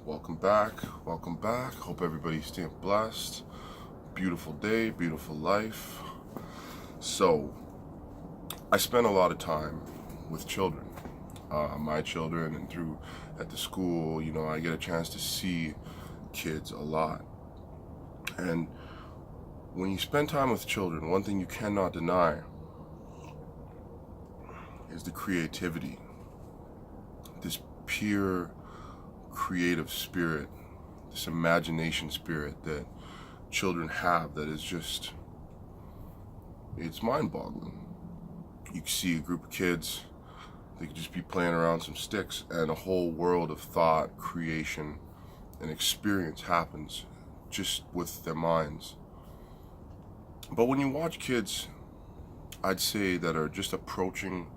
Welcome back. Welcome back. Hope everybody's staying blessed. Beautiful day, beautiful life. So, I spend a lot of time with children, my children, and through at the school. I get a chance to see kids a lot. And when you spend time with children, one thing you cannot deny is the creativity, this pure creative spirit, this imagination spirit that children have that is just, it's mind-boggling. You can see a group of kids, they could just be playing around some sticks and a whole world of thought, creation, and experience happens just with their minds. But when you watch kids, I'd say that are just approaching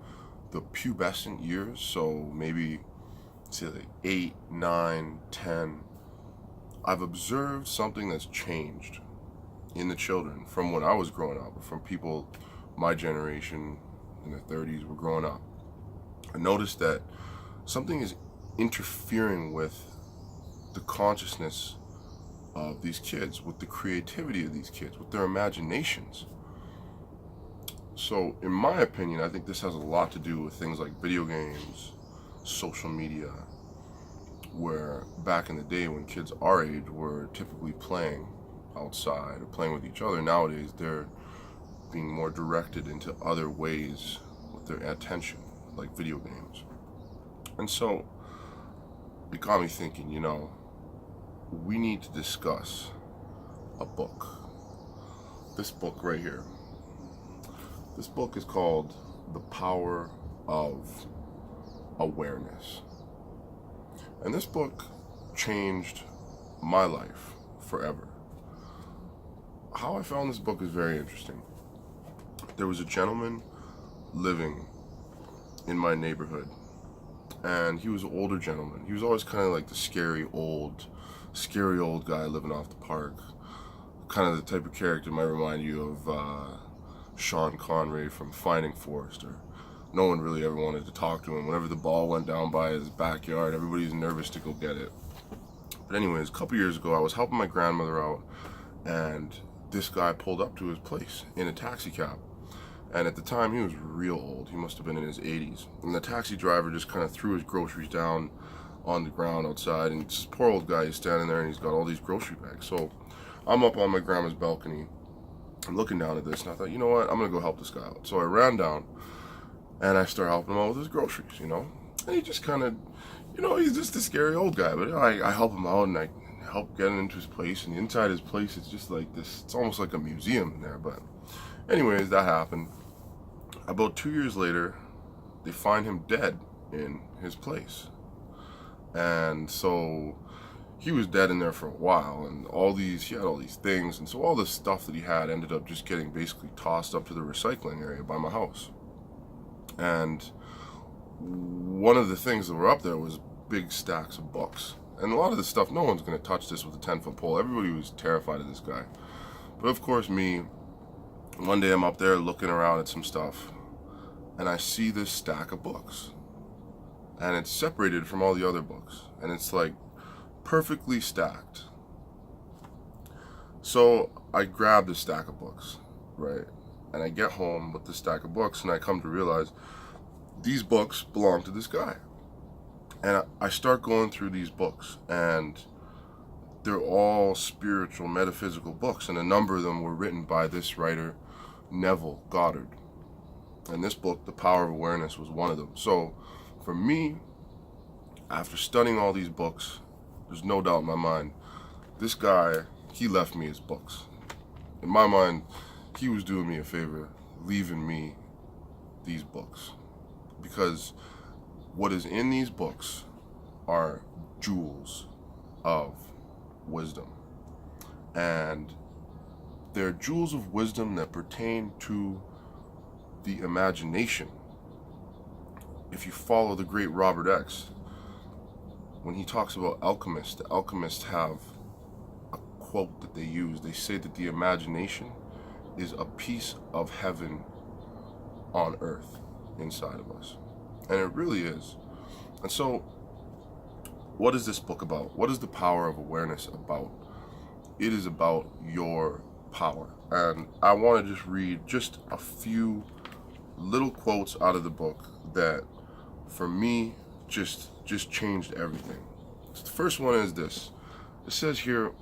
the pubescent years, so maybe say like 8, 9, 10, I've observed something that's changed in the children from when I was growing up, or from people my generation in their 30s were growing up. I noticed that something is interfering with the consciousness of these kids, with the creativity of these kids, with their imaginations. So, in my opinion, I think this has a lot to do with things like video games, social media, where back in the day when kids our age were typically playing outside or playing with each other, nowadays they're being more directed into other ways with their attention, like video games. And so it got me thinking, we need to discuss a book. This book right here. This book is called The Power of Awareness. And this book changed my life forever. How I found this book is very interesting. There was a gentleman living in my neighborhood, and he was an older gentleman. He was always kind of like the scary old guy living off the park. Kind of the type of character might remind you of Sean Connery from Finding Forrester. No one really ever wanted to talk to him. Whenever the ball went down by his backyard, everybody was nervous to go get it. But anyways, a couple years ago, I was helping my grandmother out, and this guy pulled up to his place in a taxi cab. And at the time, he was real old. He must have been in his 80s. And the taxi driver just kind of threw his groceries down on the ground outside. And this poor old guy is standing there, and he's got all these grocery bags. So I'm up on my grandma's balcony. I'm looking down at this, and I thought, you know what? I'm going to go help this guy out. So I ran down, and I start helping him out with his groceries, And he just kind of, he's just a scary old guy. But I help him out, and I help get him into his place. And inside his place, it's just like this. It's almost like a museum in there. But anyways, that happened. About 2 years later, they find him dead in his place. And so he was dead in there for a while, and he had all these things. And so all this stuff that he had ended up just getting basically tossed up to the recycling area by my house. And one of the things that were up there was big stacks of books. And a lot of this stuff, no one's going to touch this with a 10-foot pole. Everybody was terrified of this guy. But of course, one day I'm up there looking around at some stuff, and I see this stack of books. And it's separated from all the other books. And it's like perfectly stacked. So I grab this stack of books, right? And I get home with this stack of books, and I come to realize these books belong to this guy. And I start going through these books, and they're all spiritual, metaphysical books, and a number of them were written by this writer, Neville Goddard. And this book, The Power of Awareness, was one of them. So for me, after studying all these books, there's no doubt in my mind, this guy, he left me his books. In my mind, he was doing me a favor, leaving me these books. Because what is in these books are jewels of wisdom. And they're jewels of wisdom that pertain to the imagination. If you follow the great Robert X, when he talks about alchemists, the alchemists have a quote that they use. They say that the imagination is a piece of heaven on earth inside of us. And it really is. And so what is this book about? What is the power of awareness about? It is about your power. And I want to just read just a few little quotes out of the book that, for me, just changed everything. So the first one is this. It says here,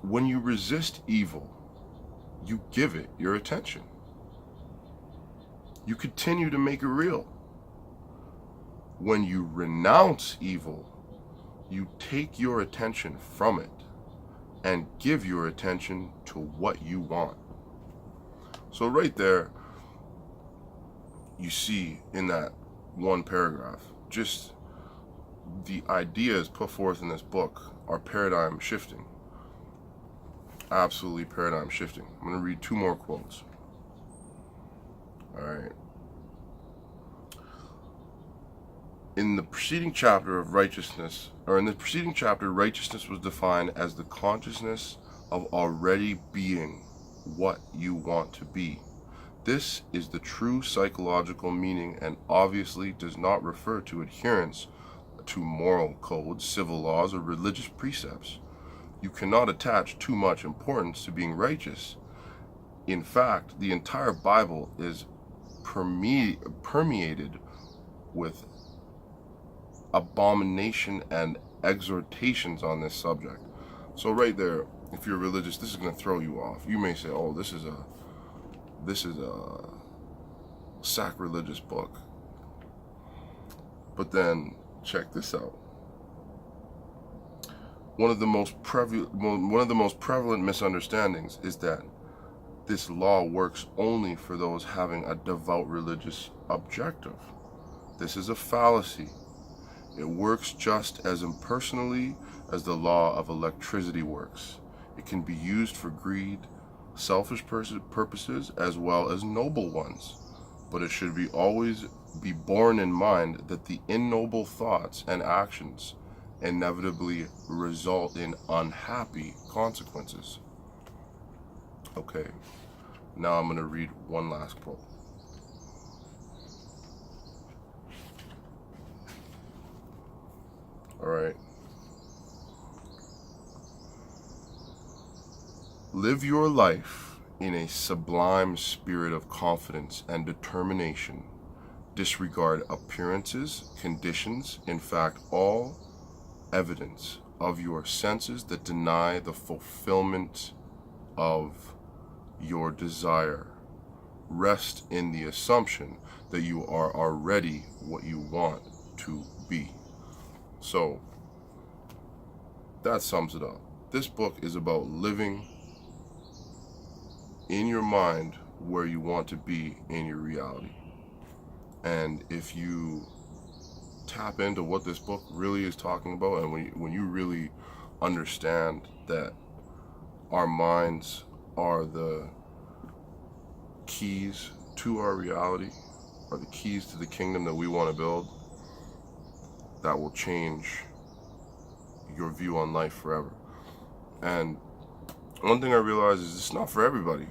when you resist evil, you give it your attention. You continue to make it real. When you renounce evil, you take your attention from it and give your attention to what you want. So right there, you see in that one paragraph, just the ideas put forth in this book are paradigm shifting. Absolutely paradigm shifting. I'm going to read two more quotes. All right. In the preceding chapter, righteousness was defined as the consciousness of already being what you want to be. This is the true psychological meaning and obviously does not refer to adherence to moral codes, civil laws, or religious precepts. You cannot attach too much importance to being righteous. In fact, the entire Bible is permeated with abomination and exhortations on this subject. So right there, if you're religious, this is going to throw you off. You may say, oh, this is a sacrilegious book. But then check this out. One of the most prevalent misunderstandings is that this law works only for those having a devout religious objective. This is a fallacy. It works just as impersonally as the law of electricity works. It can be used for greed, selfish purposes, as well as noble ones. But it should always be borne in mind that the ignoble thoughts and actions inevitably result in unhappy consequences. Okay, now I'm going to read one last quote. All right. Live your life in a sublime spirit of confidence and determination. Disregard appearances, conditions, in fact, all evidence of your senses that deny the fulfillment of your desire. Rest in the assumption that you are already what you want to be. So, that sums it up. This book is about living in your mind where you want to be in your reality. And if you tap into what this book really is talking about, and when you really understand that our minds are the keys to our reality, are the keys to the kingdom that we want to build, that will change your view on life forever. And one thing I realized is it's not for everybody.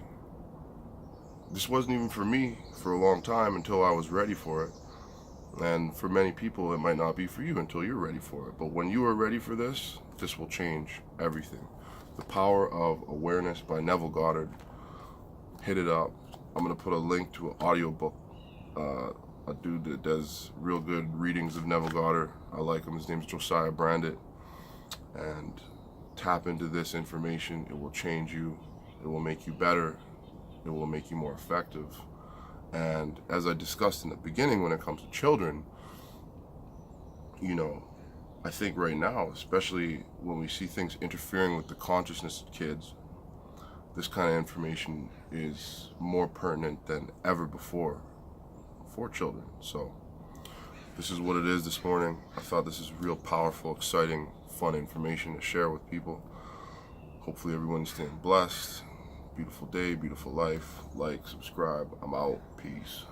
This wasn't even for me for a long time until I was ready for it. And for many people, it might not be for you until you're ready for it. But when you are ready for this, this will change everything. The Power of Awareness by Neville Goddard. Hit it up. I'm going to put a link to an audiobook. A dude that does real good readings of Neville Goddard. I like him. His name's Josiah Brandit. And tap into this information. It will change you. It will make you better. It will make you more effective. And as I discussed in the beginning, when it comes to children, I think right now, especially when we see things interfering with the consciousness of kids, this kind of information is more pertinent than ever before for children. So this is what it is this morning. I thought this is real powerful, exciting, fun information to share with people. Hopefully everyone's staying blessed. Beautiful day, beautiful life. Like, subscribe. I'm out. Peace.